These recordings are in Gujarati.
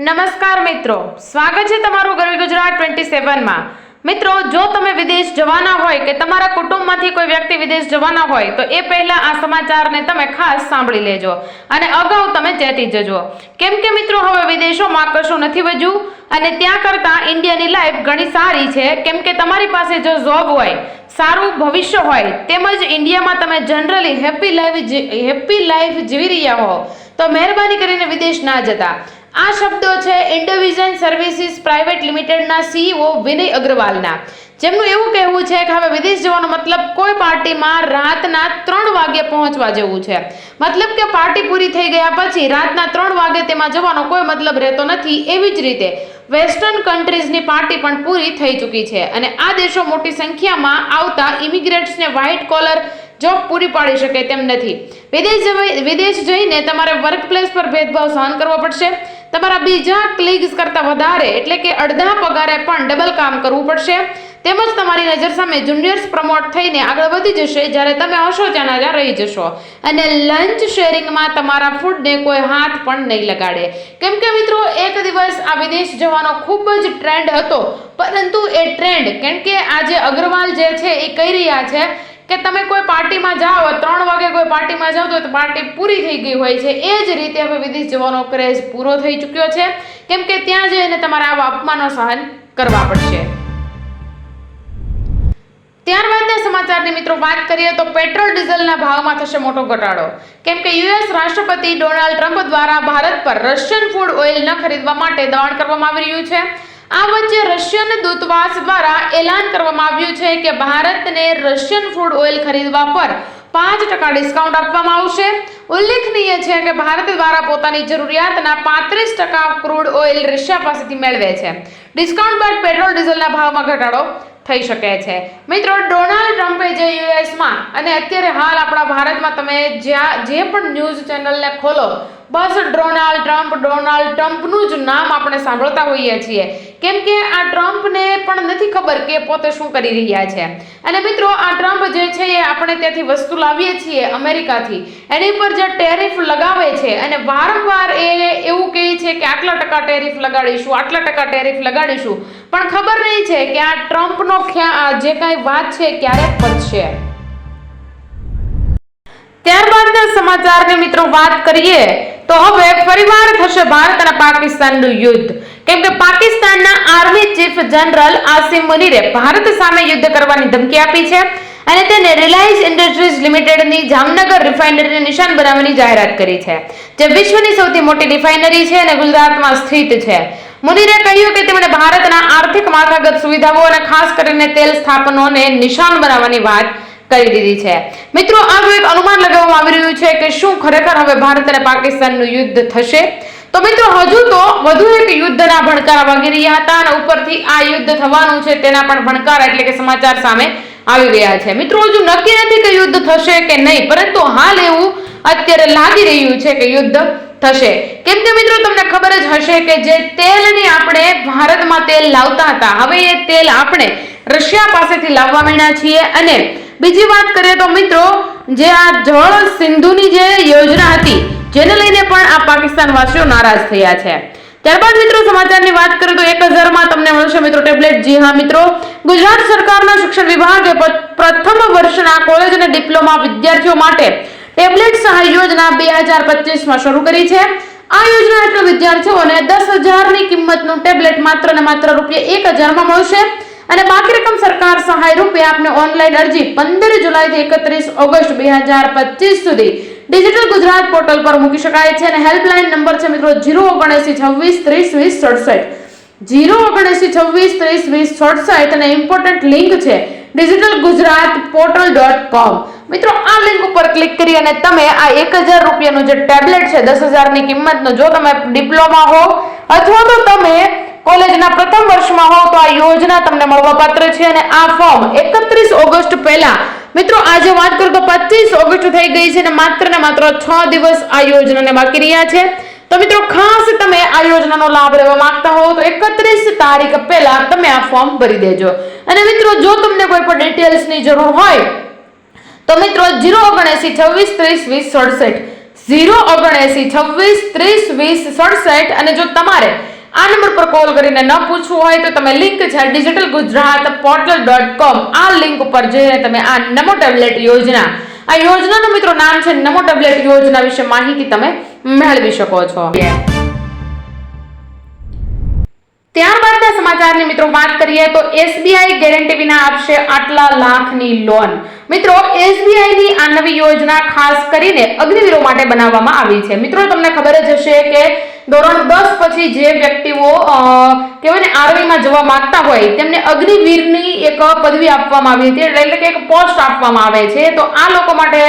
નમસ્કાર મિત્રો, સ્વાગત છે તમારું ગરવી ગુજરાત 27 માં। મિત્રો, જો તમે વિદેશ જવાના હોય કે તમારા કુટુંબમાંથી કોઈ વ્યક્તિ વિદેશ જવાના હોય તો એ પહેલા આ સમાચારને તમે ખાસ સાંભળી લેજો અને અગાઉ તમે ચેતી જજો, કેમ કે મિત્રો હવે વિદેશોમાં કશું નથી વધ્યું અને ત્યાં કરતા ઇન્ડિયાની લાઈફ ઘણી સારી છે, કેમ કે તમારી પાસે જો જોબ હોય, સારું ભવિષ્ય હોય તેમજ ઇન્ડિયામાં તમે જનરલી હેપી લાઈફ જીવી રહ્યા હો તો મહેરબાની કરીને વિદેશ ના જતા। આ શબ્દો છે ઇન્ડિવિઝન સર્વિસીસ પ્રાઇવેટ લિમિટેડના સીઈઓ વિનય અગ્રવાલના, જેમનું એવું કહેવું છે કે હવે વિદેશ જવાનો મતલબ કોઈ પાર્ટીમાં રાતના 3 વાગે પહોંચવા જેવું છે। મતલબ કે પાર્ટી પૂરી થઈ ગયા પછી રાતના 3 વાગે તેમાં જવાનો કોઈ મતલબ રહેતો નથી। એવી જ રીતે વેસ્ટર્ન કન્ટ્રીઝની પાર્ટી પણ પૂરી થઈ ચૂકી છે અને આ દેશો મોટી સંખ્યામાં આવતા ઇમિગ્રેન્ટ્સને વ્હાઇટ કોલર જોબ પૂરી પાડી શકે તેમ નથી। વિદેશ જઈને તમારે વર્કપ્લેસ પર ભેદભાવ સહન કરવો પડશે, તમારા બીજા ક્લિગ્સ કરતા વધારે એટલે કે અડધા પગારે પણ ડબલ કામ કરવું પડશે, તેમજ તમારી નજર સામે જુનિયર્સ પ્રમોટ થઈને આગળ વધી જશે જ્યારે તમે હશો ત્યાં જ રહી જશો અને લંચ શેરિંગમાં તમારા ફૂડને કોઈ હાથ પણ નહીં લગાડે। કેમ કે મિત્રો એક દિવસ આ વિદેશ જવાનો ખૂબ જ ટ્રેન્ડ હતો, પરંતુ એ ટ્રેન્ડ કેમ કે આજે અગ્રવાલ જે છે એ કહી રહ્યા છે કે તમે કોઈ પાર્ટીમાં જાઓ 3 વાગે કોઈ પાર્ટીમાં જાઓ તો પાર્ટી પૂરી થઈ ગઈ હોય છે, એ જ રીતે હવે વિદેશ જવાનો ક્રેઝ પૂરો થઈ ચૂક્યો છે, કેમ કે ત્યાં જઈને તમારે આવા અપમાનો સહન કરવા પડશે। ત્યારબાદના સમાચારની મિત્રો વાત કરીએ તો પેટ્રોલ ડીઝલના ભાવમાં થશે મોટો ઘટાડો, કેમ કે યુએસ રાષ્ટ્રપતિ ડોનાલ્ડ ટ્રમ્પ દ્વારા ભારત પર રશિયન ફૂડ ઓઇલ ન ખરીદવા માટે દબાણ કરવામાં આવી રહ્યું છે। આ વચ્ચે રશિયન દૂતાવાસ દ્વારા એલાન કરવામાં આવ્યું છે કે ભારતને રશિયન ફૂડ ઓઇલ ખરીદવા પર 5% ડિસ્કાઉન્ટ આપવામાં આવશે। ઉલ્લેખનીય છે કે ભારત દ્વારા પોતાની જરૂરિયાતના 35% ક્રૂડ ઓઇલ રશિયા પાસેથી મેળવે છે। ડિસ્કાઉન્ટ બાદ પેટ્રોલ ડીઝલના ભાવમાં ઘટાડો થઈ શકે છે। મિત્રો, ડોનાલ્ડ ટ્રમ્પે જે યુએસમાં અને અત્યારે હાલ આપણા ભારતમાં તમે જે પણ ન્યૂઝ ચેનલને ખોલો બસ ડોનાલ્ડ ટ્રમ્પનું જ નામ આપણે સાંભળતા હોઈએ છીએ, કેમ કે આ ટ્રમ્પને પણ નથી ખબર કે પોતે શું કરી રહ્યા છે। અને મિત્રો આ ટ્રમ્પ જે છે એ આપણે ત્યાંથી વસ્તુ લાવીએ છીએ અમેરિકાથી, એની પર જે ટેરિફ લગાવે છે અને વારંવાર એ એવું કહે છે કે આટલા ટકા ટેરિફ લગાડીશું, આટલા ટકા ટેરિફ લગાડીશું, પણ ખબર નહીં છે કે આ ટ્રમ્પનો જે કાંઈ વાત છે ક્યારે પતશે। ત્યારબાદના સમાચારની મિત્રો વાત કરીએ તો હવે ફરીવાર થશે ભારત અને પાકિસ્તાનનું યુદ્ધ, કેમ કે પાકિસ્તાનના આર્મી ચીફ જનરલ આસિમ મુનીરે ભારત સામે યુદ્ધ કરવાની ધમકી આપી છે અને તેને રિલાયન્સ ઇન્ડસ્ટ્રીઝ લિમિટેડની જામનગર રિફાઇનરીને નિશાન બનાવવાની જાહેરાત કરી છે, જે વિશ્વની સૌથી મોટી રિફાઇનરી છે અને ગુજરાતમાં સ્થિત છે। મુનીરે કહ્યું કે તેમણે ભારતના આર્થિક માળખાગત સુવિધાઓ અને ખાસ કરીને તેલ સ્થાપનોને નિશાન બનાવવાની વાત કરી દીધી છે। મિત્રો, આનું એક અનુમાન લગાવવામાં આવી રહ્યું છે કે શું ખરેખર હવે ભારત અને પાકિસ્તાનનું યુદ્ધ થશે? તો મિત્રો હજુ તો વધુ એક યુદ્ધના ભણકારા વાગી રહ્યા હતા અને ઉપરથી આ યુદ્ધ થવાનું છે તેના પણ ભણકારા એટલે કે સમાચાર સામે આવી ગયા છે। મિત્રો હજુ નક્કી નથી કે યુદ્ધ થશે કે નહીં, પરંતુ હાલ એવું અત્યારે લાગી રહ્યું છે કે યુદ્ધ થશે, કેમ કે મિત્રો તમને ખબર જ હશે કે જે તેલની આપણે ભારતમાં તેલ લાવતા હતા, હવે એ તેલ આપણે રશિયા પાસેથી લાવવા માંડ્યા છીએ। અને બીજી વાત કરીએ તો મિત્રો જે આ જળ સિંધુની જે યોજના હતી જેને લઈને પણ આ પાકિસ્તાન વાસીઓ નારાજ થયા છે। ત્યારબાદ મિત્રો સમાચારની વાત કરીએ તો 1000 માં તમને મળશે મિત્રો ટેબ્લેટ। જી હા મિત્રો, ગુજરાત સરકારના શિક્ષણ વિભાગે પ્રથમ વર્ષના કોલેજ અને ડિપ્લોમા વિદ્યાર્થીઓ માટે ટેબ્લેટ સહાય યોજના 2025 માં શરૂ કરી છે। આ યોજના હેઠળ વિદ્યાર્થીઓને 10,000 ની કિંમતનું ટેબ્લેટ માત્ર ને માત્ર ₹1000 માં મળશે અને બાકી રકમ સરકાર સહાય રૂપે આપને ઓનલાઈન અરજી 15 જુલાઈથી 31 ઓગસ્ટ 2025 સુધી ડિજિટલ ગુજરાત પોર્ટલ પર મૂકી શકાય છે અને હેલ્પલાઇન નંબર છે મિત્રો 07926302067 07926302067 અને ઇમ્પોર્ટન્ટ લિંક છે digitalgujaratportal.com। મિત્રો આ લિંક ઉપર ક્લિક કરી અને તમે આ 1000 રૂપિયાનું જે ટેબ્લેટ છે 10,000 ની કિંમતનો, જો તમે ડિપ્લોમા હો અથવા તો તમે કોલેજના પ્રથમ વર્ષમાં હો તો આ યોજના તમને મળવાપાત્ર છે અને આ ફોર્મ 31 ઓગસ્ટ પહેલા મિત્રો આજે વાત કરું તો 25 ઓગસ્ટ થઈ ગઈ છે અને માત્ર ને માત્ર 6 દિવસ આ યોજનાને બાકી રહ્યા છે। તો મિત્રો ખાસ તમે આ યોજનાનો લાભ લેવા માંગતા હો તો 31 તારીખ પહેલા તમે આ ફોર્મ ભરી દેજો। અને મિત્રો જો તમને કોઈ પણ ડિટેલ્સની જરૂર હોય તો મિત્રો 07926302067 079 26 30 20 67 અને જો તમારે આ નંબર પર કોલ કરીને ન પૂછવું હોય તો તમે લિંક છે digitalgujaratportal.com આ લિંક ઉપર જઈને તમે આ નમો ટેબ્લેટ યોજના આ યોજનાનું મિત્રો નામ છે નમો ટેબ્લેટ યોજના વિશે માહિતી તમે મેળવી શકો છો. ત્યારબાદના સમાચારની મિત્રો વાત કરીએ તો એસબીઆઈ ગેરંટી વિના આપશે આટલા લાખની લોન. મિત્રો એસબીઆઈ ની આ નવી યોજના ખાસ કરીને અગ્નિવીરો માટે બનાવવામાં આવી છે. મિત્રો તમને ખબર જ હશે કે ધોરણ 10 પછી જે વ્યક્તિઓ કહેવાય ને આર્મીમાં જવા માંગતા હોય તેમને અગ્નિવીરની એક પદવી આપવામાં આવી હતી, એટલે કે એક પોસ્ટ આપવામાં આવે છે. તો આ લોકો માટે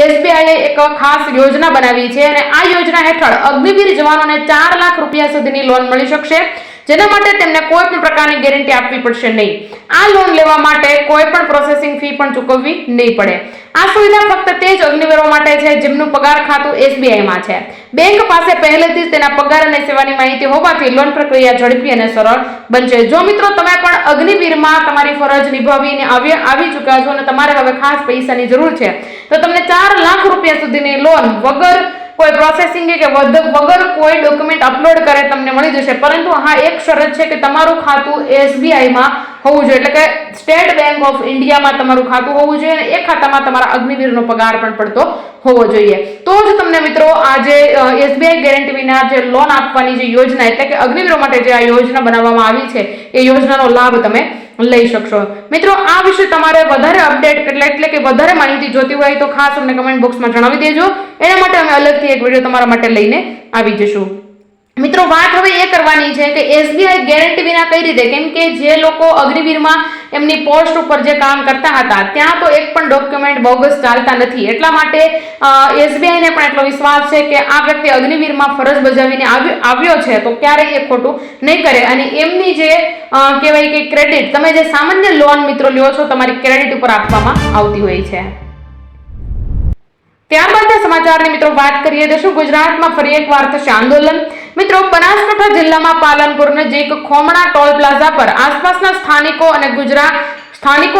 એસબીઆઈએ એક ખાસ યોજના બનાવી છે અને આ યોજના હેઠળ અગ્નિવીર જવાનોને 4 લાખ રૂપિયા સુધીની લોન મળી શકશે, જેના માટે તેમને કોઈ પણ પ્રકારની ગેરંટી આપવી પડશે નહીં. આ લોન લેવા માટે કોઈ પણ પ્રોસેસિંગ ફી પણ ચૂકવવી નહીં પડે. આ સુવિધા ફક્ત તે જ અગ્નિવીરો માટે છે જેમનું પગાર ખાતું એસબીઆઈ માં છે. બેંક પાસે પહેલેથી જ તેના પગાર અને સેવાની માહિતી હોવાથી લોન પ્રક્રિયા ઝડપી અને સરળ બનશે. જો મિત્રો તમે પણ અગ્નિવીરમાં તમારી ફરજ નિભાવીને આવી ચૂક્યા છો અને તમારે હવે ખાસ પૈસાની જરૂર છે તો તમને 4 લાખ રૂપિયા સુધીની લોન વગર કોઈ પ્રોસેસિંગ કે વગર કોઈ ડોક્યુમેન્ટ અપલોડ કરે તમને મળી જશે. પરંતુ હા, એક શરત છે કે તમારું ખાતું એસબીઆઈ માં હોવું જોઈએ, એટલે કે સ્ટેટ બેંક ઓફ ઇન્ડિયામાં તમારું ખાતું હોવું જોઈએ અને એ ખાતામાં તમારા અગ્નિવીરનો પગાર પણ પડતો હોવો જોઈએ. તો જ તમને મિત્રો આ જે એસબીઆઈ ગેરંટી વિના જે લોન આપવાની જે યોજના એટલે કે અગ્નિવીરો માટે જે આ યોજના બનાવવામાં આવી છે એ યોજનાનો લાભ તમે લઈ શકશો. મિત્રો આ વિશે તમારે વધારે અપડેટ એટલે કે વધારે માહિતી જોતી હોય તો ખાસ અમને કમેન્ટ બોક્સમાં જણાવી દેજો. એના માટે અમે અલગથી એક વિડીયો તમારા માટે લઈને આવી જશું. મિત્રો વાત હવે એ કરવાની છે કે એસબીઆઈ ગેરંટી વિના કઈ રીતે, કેમ કે જે લોકો અગ્નિવીરમાં એમની પોસ્ટ ઉપર જે કામ કરતા હતા ત્યાં તો એક પણ ડોક્યુમેન્ટ બોગસ ચાલતા નથી. એટલા માટે એસબીઆઈને પણ એટલો વિશ્વાસ છે કે આ વ્યક્તિ અગ્નિવીરમાં ફરજ બજાવીને આવ્યો છે તો ક્યારેય એ ખોટું નહીં કરે અને એમની જે કહેવાય કે ક્રેડિટ, તમે જે સામાન્ય લોન મિત્રો લ્યો છો તમારી ક્રેડિટ ઉપર આપવામાં આવતી હોય છે. ત્યારબાદના સમાચારની મિત્રો વાત કરીએ તો શું ગુજરાતમાં ફરી એકવાર થશે આંદોલન. મિત્રો બનાસકાંઠા જિલ્લામાં પાલનપુર નજીક ખોમણા ટોલ પ્લાઝા પર આસપાસના સ્થાનિકો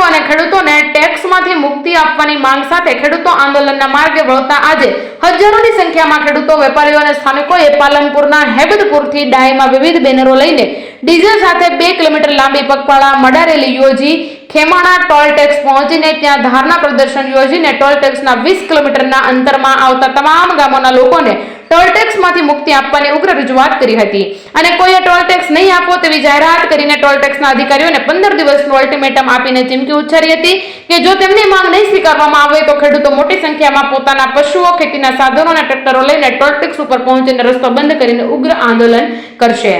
અને ખેડૂતોને ટેક્સમાંથી મુક્તિ આપવાની માંગ સાથે ખેડૂતો આંદોલનના માર્ગે વળતા આજે હજારોની સંખ્યામાં ખેડૂતો, વેપારીઓ અને સ્થાનિકોએ પાલનપુરના હેબતપુરથી ડાયમાં વિવિધ બેનરો લઈને ડીઝલ સાથે 2 કિલોમીટર લાંબી પગપાળા મડા રેલી યોજી ખેમાણા ટોલ ટેક્સ પહોંચીને ત્યાં ધારણા પ્રદર્શન યોજીને ટોલ ટેક્સના 20 કિલોમીટરના અંતરમાં આવતા તમામ ગામોના લોકોને ટોલ ટેક્સમાંથી મુક્તિ આપવાની ઉગ્ર રજૂઆત કરી હતી અને કોઈએ ટોલ ટેક્સ નહીં આપવો તેવી જાહેરાત કરીને ટોલ ટેક્સના અધિકારીઓને 15 દિવસનું અલ્ટિમેટમ આપીને ચીમકી ઉચ્ચારી હતી કે જો તેમની માંગ નહીં સ્વીકારવામાં આવે તો ખેડૂતો મોટી સંખ્યામાં પોતાના પશુઓ, ખેતીના સાધનો અને ટ્રેક્ટરો લઈને ટોલ ટેક્સ ઉપર પહોંચીને રસ્તો બંધ કરીને ઉગ્ર આંદોલન કરશે.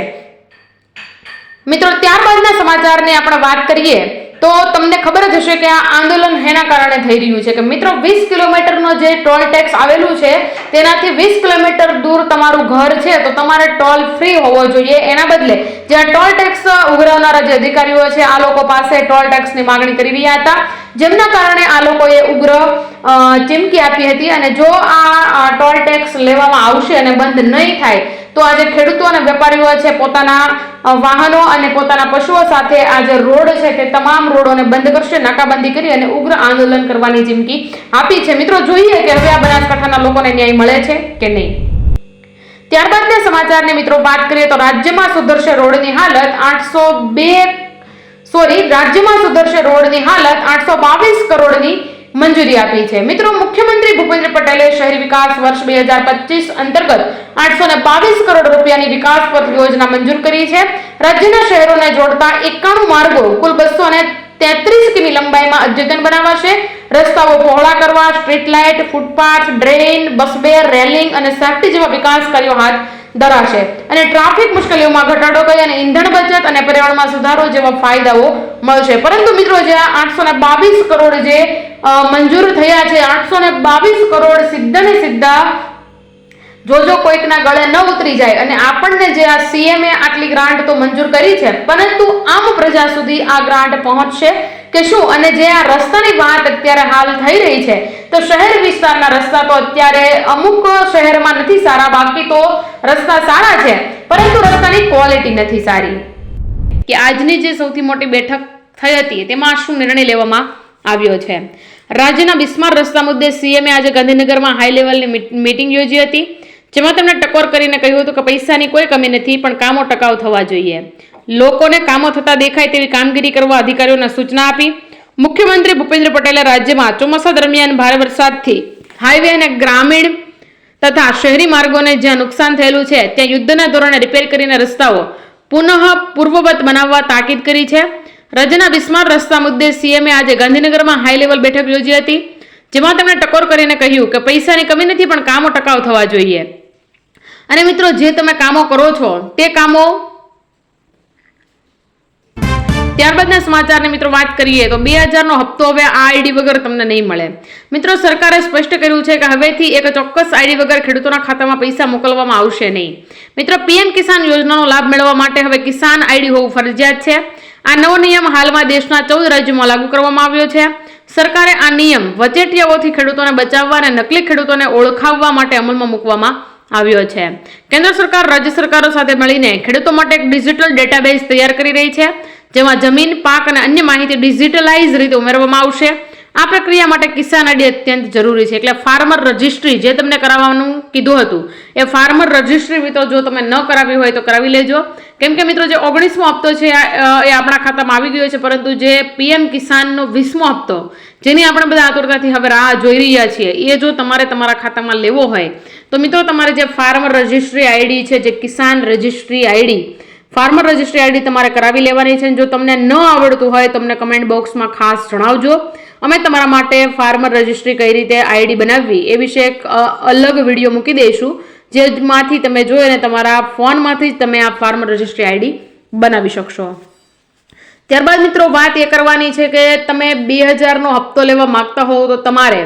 મિત્રો ત્યારબાદના સમાચારની આપણે વાત કરીએ તો તમને ખબર જ હશે કે આ આંદોલન હેના કારણે થઈ રહ્યું છે કે મિત્રો 20 કિલોમીટરનો જે ટોલ ટેક્સ આવેલું છે તેનાથી 20 કિલોમીટર દૂર તમારું ઘર છે તો તમારે ટોલ ફ્રી હોવો જોઈએ. એના બદલે જે ટોલ ટેક્સ ઉઘરાવનારા જે અધિકારીઓ છે આ લોકો પાસે ટોલ ટેક્સની માંગણી કરી રહ્યા હતા, જેમના કારણે આ લોકોએ ઉગ્ર ચીમકી આપી હતી અને જો આ ટોલ ટેક્સ લેવામાં આવશે અને બંધ નહીં થાય તો આજે ખેડૂતો અને વેપારીઓ છે પોતાના વાહનો અને પોતાના પશુઓ સાથે આ જે રોડ છે તે તમામ રોડોને બંધ કરશે, નાકાબંધી કરી અને ઉગ્ર આંદોલન કરવાની ચીમકી આપી છે. મિત્રો જોઈએ કે હવે આ બનાસકાંઠાના લોકોને ન્યાય મળે છે કે નહીં. ત્યારબાદના સમાચારની મિત્રો વાત કરીએ તો રાજ્યમાં સુધરશે રોડની હાલત 822 કરોડની મંજૂરી આપી છે. મિત્રો મુખ્યમંત્રી ભૂપેન્દ્ર પટેલે શહેરી વિકાસ વર્ષ 2025 અંતર્ગત 822 કરોડ રૂપિયાની વિકાસ પથ યોજના મંજૂર કરી છે. રાજ્યના શહેરોને જોડતા 91 માર્ગો કુલ 233 કિમી લંબાઈમાં અદ્યતન બનાવાશે. રસ્તાઓ પહોળા કરવા, street light, footpath, drain, bus bay, railing અને સેફ્ટી જેવા વિકાસ કાર્યો હાથ ધરાશે અને ટ્રાફિક મુશ્કેલીઓમાં ઘટાડો કરી અને ઈંધણ બચત અને પર્યાવરણમાં સુધારો જેવા ફાયદાઓ મળશે. પરંતુ મિત્રો જે 822 કરોડ જે મંજૂર થયા છે, 822 કરોડ સીધા ને સીધા જો કોઈકના ગળે ન ઉતરી જાય અને આપણને જે આ સીએમએ આટલી ગ્રાન્ટ તો મંજૂર કરી છે પરંતુ આમ પ્રજા સુધી આ ગ્રાન્ટ પહોંચશે કે શું? અને જે આ રસ્તાની વાત અત્યારે હાલ થઈ રહી છે તો શહેર વિસ્તારના રસ્તા તો અત્યારે અમુક શહેરમાં નથી સારા, બાકી તો રસ્તા સારા છે પરંતુ રસ્તાની ક્વોલિટી નથી સારી. કે આજની જે સૌથી મોટી બેઠક થઈ હતી તેમાં શું નિર્ણય લેવામાં આવ્યો છે? રાજ્યના બિસ્માર રસ્તા મુદ્દે સીએમએ આજે ગાંધીનગરમાં હાઈ લેવલની મીટિંગ યોજી હતી, જેમાં તેમણે ટકોર કરીને કહ્યું હતું કે પૈસાની કોઈ કમી નથી, પણ કામો ટકાઉ થવા જોઈએ. લોકોને કામો થતા દેખાય તેવી કામગીરી કરવા અધિકારીઓને સૂચના આપી. મુખ્યમંત્રી ભૂપેન્દ્ર પટેલે રાજ્યમાં ચોમાસા દરમિયાન ભારે વરસાદથી હાઈવે અને ગ્રામીણ તથા શહેરી માર્ગોને જ્યાં નુકસાન થયેલું છે ત્યાં યુદ્ધના ધોરણે રિપેર કરીને રસ્તાઓ પૂર્વવત બનાવવા તાકીદ કરી છે. રાજ્યના બિસ્માર રસ્તા મુદ્દે સીએમએ આજે ગાંધીનગરમાં હાઈ લેવલ બેઠક યોજી હતી, જેમાં તેમણે ટકોર કરીને કહ્યું કે પૈસાની કમી નથી, પણ કામો ટકાઉ થવા જોઈએ. અને મિત્રો, જે તમે કામો કરો છો તે કામો ત્યારબાદના સમાચારની મિત્રો વાત કરીએ તો 2000નો હપ્તો હવે આ આઈડી વગર તમને નહીં મળે. મિત્રો, સરકારે સ્પષ્ટ કર્યું છે કે હવેથી એક ચોક્કસ આઈડી વગર ખેડૂતોના ખાતામાં પૈસા મોકલવામાં આવશે નહીં. મિત્રો, પીએમ કિસાન યોજનાનો લાભ મેળવવા માટે હવે કિસાન આઈડી હોવું ફરજિયાત છે. આ નવો નિયમ હાલમાં દેશના 14 રાજ્યોમાં લાગુ કરવામાં આવ્યો છે. સરકારે આ નિયમ વચેટિયાઓથી ખેડૂતોને બચાવવા અને નકલી ખેડૂતોને ઓળખાવવા માટે અમલમાં મૂકવામાં આવ્યો છે. કેન્દ્ર સરકાર રાજ્ય સરકારો સાથે મળીને ખેડૂતો માટે એક ડિજિટલ ડેટાબેઝ તૈયાર કરી રહી છે, જેમાં જમીન, પાક અને અન્ય માહિતી ડિજિટલાઇઝ રીતે ઉમેરવામાં આવશે. આ પ્રક્રિયા માટે કિસાન આઈડી અત્યંત જરૂરી છે. એટલે ફાર્મર રજિસ્ટ્રી જે તમને કરાવવાનું કીધું હતું એ ફાર્મર રજિસ્ટ્રી મિત્રો જો તમે ન કરાવી હોય તો કરાવી લેજો. કેમ કે મિત્રો, જે 19મો હપ્તો છે એ આપણા ખાતામાં આવી ગયો છે, પરંતુ જે પીએમ કિસાનનો 20મો હપ્તો જેની આપણે બધા આતુરતાથી હવે રાહ જોઈ રહ્યા છીએ એ જો તમારે તમારા ખાતામાં લેવો હોય તો મિત્રો તમારે જે ફાર્મર રજિસ્ટ્રી આઈડી છે, જે Kisan registry ID farmer registry ID તમારે કરાવી લેવાની છે. જો તમને ન આવડતું હોય તો તમને કમેન્ટ બોક્સમાં ખાસ જણાવજો. અમે તમારા માટે ફાર્મર રજિસ્ટ્રી કઈ રીતે આઈડી બનાવવી એ વિશે એક અલગ વિડીયો મૂકી દઈશું, જેમાંથી તમે જોઈ અને તમારા ફોનમાંથી જ તમે આ ફાર્મર રજિસ્ટ્રી આઈડી બનાવી શકશો. ત્યારબાદ મિત્રો વાત એ કરવાની છે કે તમે 2000નો હપ્તો લેવા માંગતા હોવ તો તમારે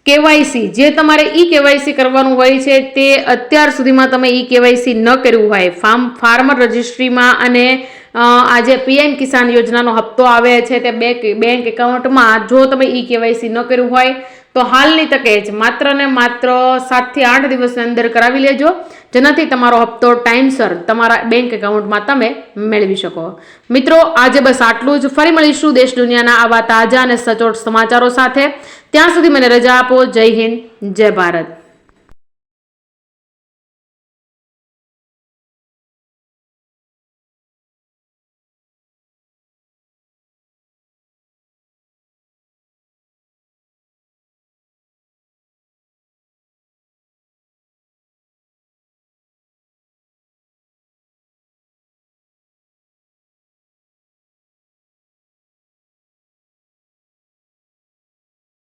કેવાયસી જે તમારે ઈ કેવાયસી કરવાનું હોય છે તે અત્યાર સુધીમાં તમે ઈ કેવાયસી ન કર્યું હોય ફાર્મર રજિસ્ટ્રીમાં અને આજે પીએમ કિસાન યોજનાનો હપ્તો આવે છે તે બેંક એકાઉન્ટમાં જો તમે ઈ કેવાયસી ન કર્યું હોય તો હાલની તકે જ માત્ર ને માત્ર 7 થી 8 દિવસની અંદર કરાવી લેજો, જેનાથી તમારો હપ્તો ટાઈમસર તમારા બેંક એકાઉન્ટમાં તમે મેળવી શકો. મિત્રો, આજે બસ આટલું જ. ફરી મળીશું દેશ દુનિયાના આવા તાજા અને સચોટ સમાચારો સાથે. ત્યાં સુધી મને રજા આપો. જય હિન્દ, જય ભારત.